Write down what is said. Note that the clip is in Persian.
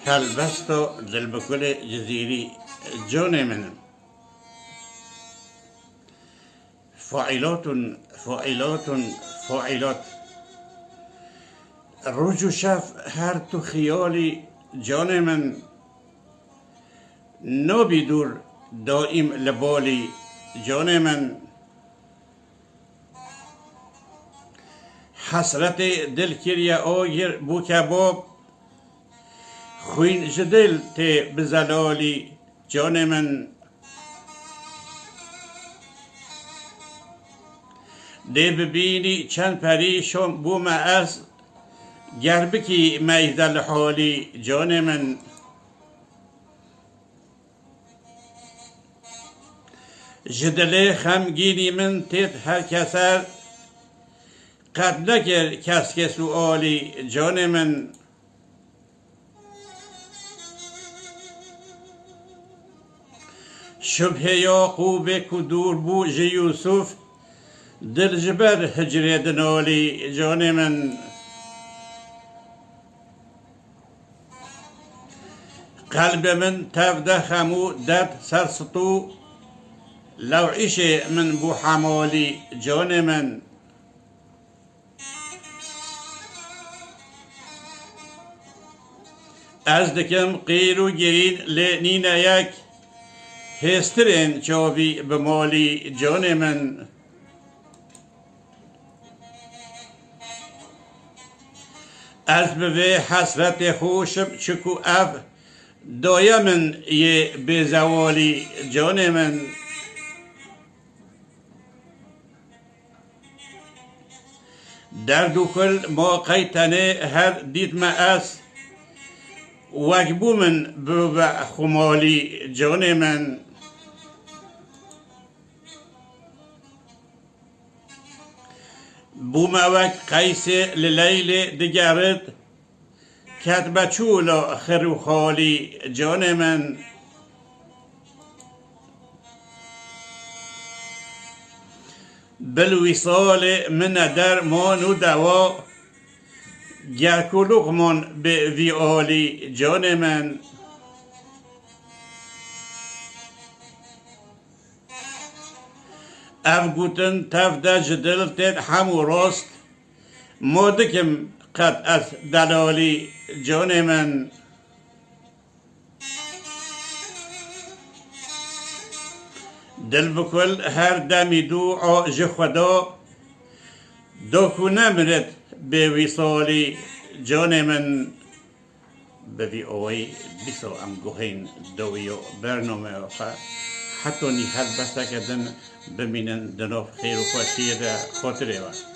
هلبست دل بكل جزيري جون منم فاعلات فاعلات فاعلات روز و شب هر تو خیالی جان من نابی دور دائم لبالی جان من حسرت دل کریا آیر بو کباب خوین جدل تی بزلالی جان من دی ببینی چند پریشم بوم از گربکی میدل حالی جان من جدل خمگینی من تیت هر کسر قد نکر کس که سؤالی جان من شبه یاقوب کدور بو جی یوسف دل جبر هجر دنالی جان من قلب من تفده خمو درد سرسطو لو عيش من بو حمالي جان من از دکم قیر و گرین لنین یک هسترین چاوی بمالی جان من از به حسرت خوشم چکو اف دایمن یه بزوالی جان من درد و کل ما قیتنه هر دید ما از وجبو من بو خمالی جان من بو موک قیس للیل دگرد کتب چولا خرو خالی جان من بالوصال من درمان و دوا گرک و لقمان به ویالی جان من افگوتن تفده جدلتت همو راست مادکم قد از دلالی جان من دل بکل هر دمی دو عاج خدا داکو نمرد به وصالی جان من به وی آوی بیسا ام گوهین دویو برنامه آخر حتی نی هر بسته کردن بمینن دناف خیر و خوشی ده خاطره و